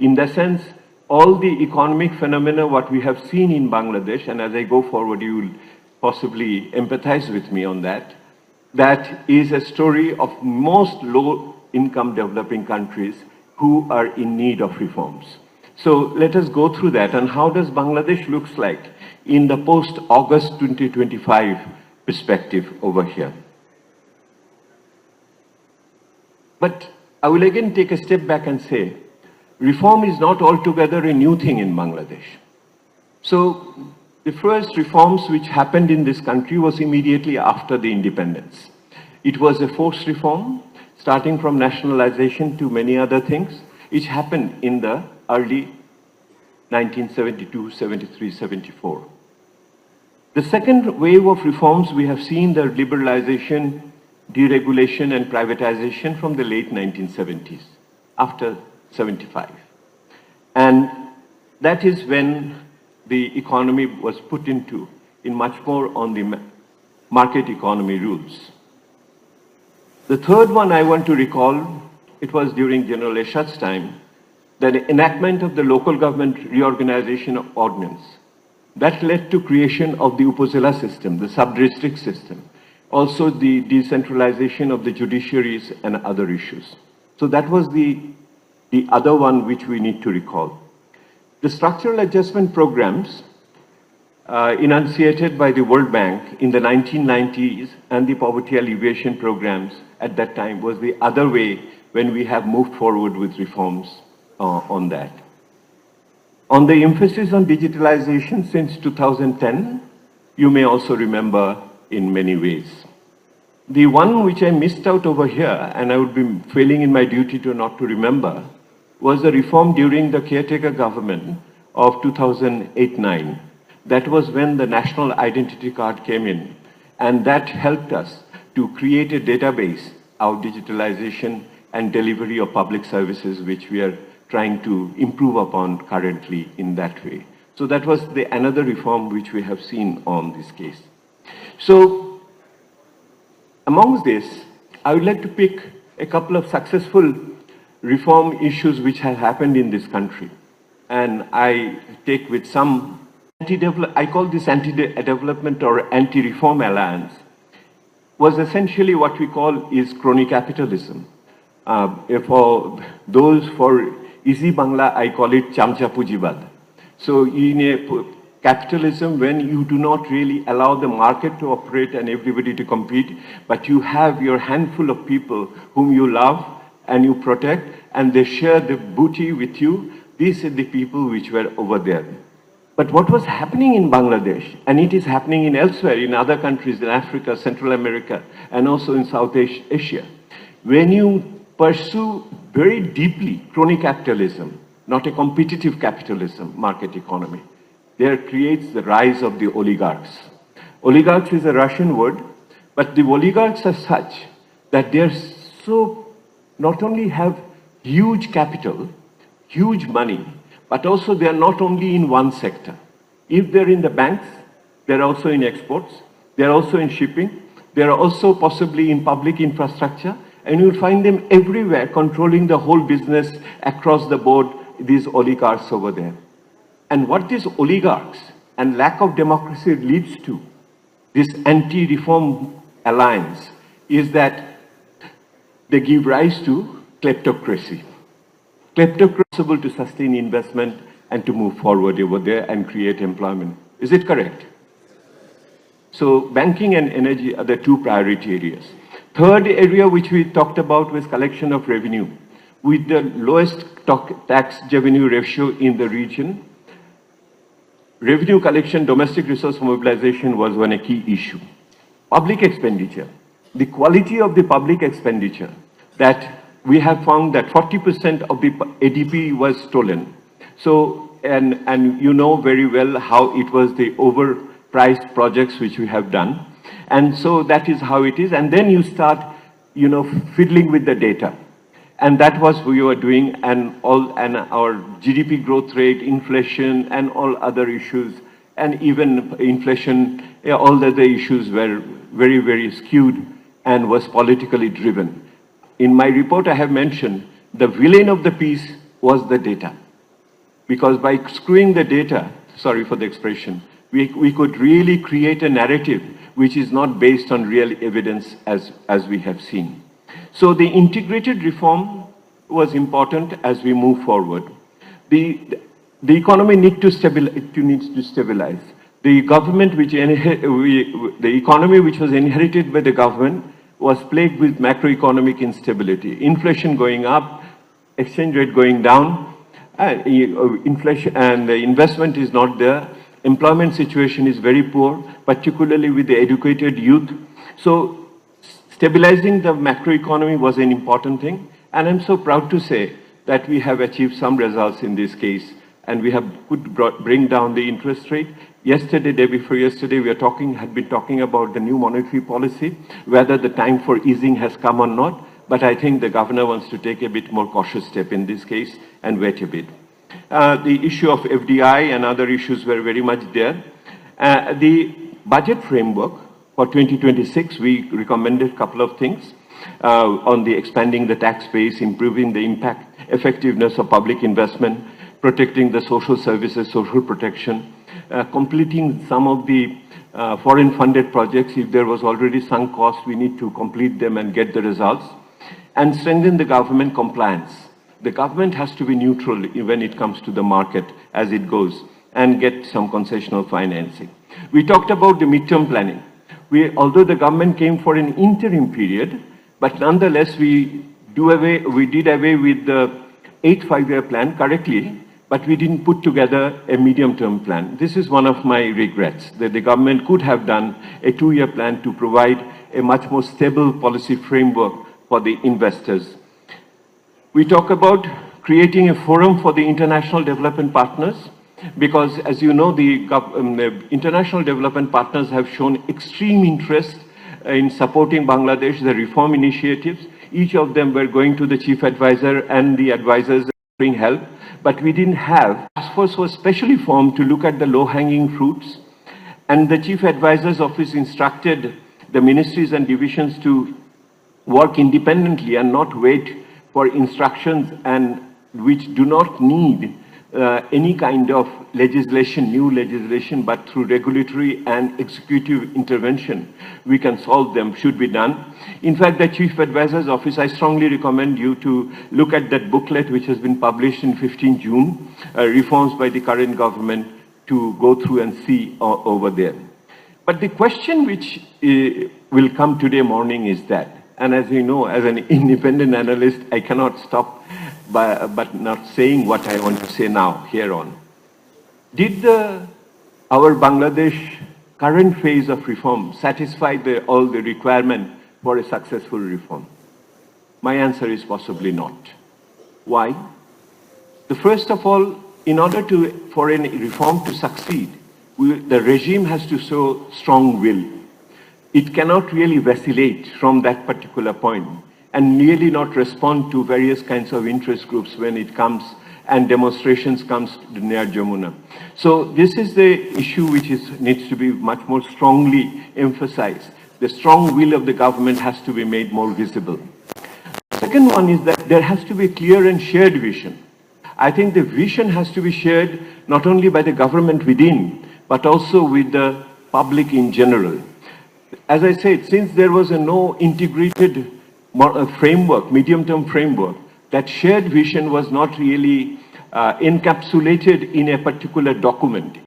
In the sense, all the economic phenomena, what we have seen in Bangladesh, and as I go forward, you will possibly empathize with me on that, that is a story of most low-income developing countries who are in need of reforms. So let us go through that, and how does Bangladesh looks like in the post-August 2025 perspective over here. But I will again take a step back and say, reform is not altogether a new thing in Bangladesh. So the first reforms which happened in this country was immediately after the independence. It was a forced reform, starting from nationalization to many other things, which happened in the early 1972, 73, 74. The second wave of reforms, we have seen the liberalization, deregulation and privatization from the late 1970s, after 75. And that is when the economy was put into, in much more on the market economy rules. The third one I want to recall, it was during General Ershad's time, the enactment of the local government reorganization ordinance. That led to creation of the Upazila system, the sub-district system, also the decentralization of the judiciaries and other issues. So that was the other one which we need to recall. The structural adjustment programs enunciated by the World Bank in the 1990s and the poverty alleviation programs at that time was the other way when we have moved forward with reforms on that. On the emphasis on digitalization since 2010, you may also remember in many ways. The one which I missed out over here, and I would be failing in my duty to not to remember, was the reform during the caretaker government of 2008-9. That was when the national identity card came in, and that helped us to create a database of digitalization and delivery of public services, which we are trying to improve upon currently in that way. So that was another reform which we have seen on this case. So amongst this, I would like to pick a couple of successful reform issues which have happened in this country. And I take with some I call this anti-development or anti-reform alliance, was essentially what we call is crony capitalism. For those for easy Bangla, I call it chamcha pujibad. So in a capitalism, when you do not really allow the market to operate and everybody to compete, but you have your handful of people whom you love and you protect, and they share the booty with you, these are the people which were over there. But what was happening in Bangladesh, and it is happening in elsewhere, in other countries in Africa, Central America, and also in South Asia, when you pursue very deeply crony capitalism, not a competitive capitalism, market economy, there creates the rise of the oligarchs. Oligarchs is a Russian word, but the oligarchs are such that they're so, not only have huge capital, huge money, but also they are not only in one sector. If they're in the banks, they're also in exports, they're also in shipping, they're also possibly in public infrastructure, and you'll find them everywhere controlling the whole business across the board, these oligarchs over there. And what these oligarchs and lack of democracy leads to, this anti-reform alliance, is that they give rise to kleptocracy. Kleptocracy is possible to sustain investment and to move forward over there and create employment. Is it correct? So banking and energy are the two priority areas. Third area which we talked about was collection of revenue. With the lowest tax revenue ratio in the region, revenue collection, domestic resource mobilization was one key issue. Public expenditure, the quality of the public expenditure, that we have found that 40% of the ADP was stolen. So, and you know very well how it was the overpriced projects which we have done. And so that is how it is. And then you start, fiddling with the data. And that was what we were doing, and our GDP growth rate, inflation, and all other issues, and even inflation, all the other issues were very, very skewed and was politically driven. In my report, I have mentioned the villain of the piece was the data. because by screwing the data, sorry for the expression, we could really create a narrative which is not based on real evidence as we have seen. So the integrated reform was important as we move forward. The economy needs to stabilize. The government the economy which was inherited by the government was plagued with macroeconomic instability. Inflation going up, exchange rate going down, inflation and the investment is not there. Employment situation is very poor, particularly with the educated youth. So stabilizing the macroeconomy was an important thing. And I'm so proud to say that we have achieved some results in this case. And we have could bring down the interest rate. Yesterday, day before yesterday, had been talking about the new monetary policy, whether the time for easing has come or not. But I think the governor wants to take a bit more cautious step in this case and wait a bit. The issue of FDI and other issues were very much there. The budget framework for 2026, we recommended a couple of things on the expanding the tax base, improving the effectiveness of public investment, protecting the social services, social protection, completing some of the foreign funded projects. If there was already sunk cost, we need to complete them and get the results, and strengthen the government compliance. The government has to be neutral when it comes to the market as it goes, and get some concessional financing. We talked about the midterm planning. Although the government came for an interim period, but nonetheless we did away with the 8 5-year plan correctly, but we didn't put together a medium-term plan. This is one of my regrets, that the government could have done a 2-year plan to provide a much more stable policy framework for the investors. We talk about creating a forum for the international development partners, because as you know, the international development partners have shown extreme interest in supporting Bangladesh, the reform initiatives. Each of them were going to the chief advisor and the advisors offering help, but we didn't have. Task force was specially formed to look at the low-hanging fruits, and the chief advisor's office instructed the ministries and divisions to work independently and not wait for instructions, and which do not need any kind of legislation, new legislation, but through regulatory and executive intervention, we can solve them, should be done. In fact, the Chief Advisor's Office, I strongly recommend you to look at that booklet which has been published in 15 June, reforms by the current government, to go through and see over there. But the question which will come today morning is that, and as you know, as an independent analyst, I cannot stop but not saying what I want to say now, here on. Did our Bangladesh current phase of reform satisfy all the requirement for a successful reform? My answer is possibly not. Why? First of all, in order for any reform to succeed, the regime has to show strong will. It cannot really vacillate from that particular point and really not respond to various kinds of interest groups when it comes and demonstrations comes near Jamuna. So this is the issue which needs to be much more strongly emphasized. The strong will of the government has to be made more visible. Second one is that there has to be a clear and shared vision. I think the vision has to be shared not only by the government within, but also with the public in general. As I said, since there was no integrated framework, medium-term framework, that shared vision was not really encapsulated in a particular document.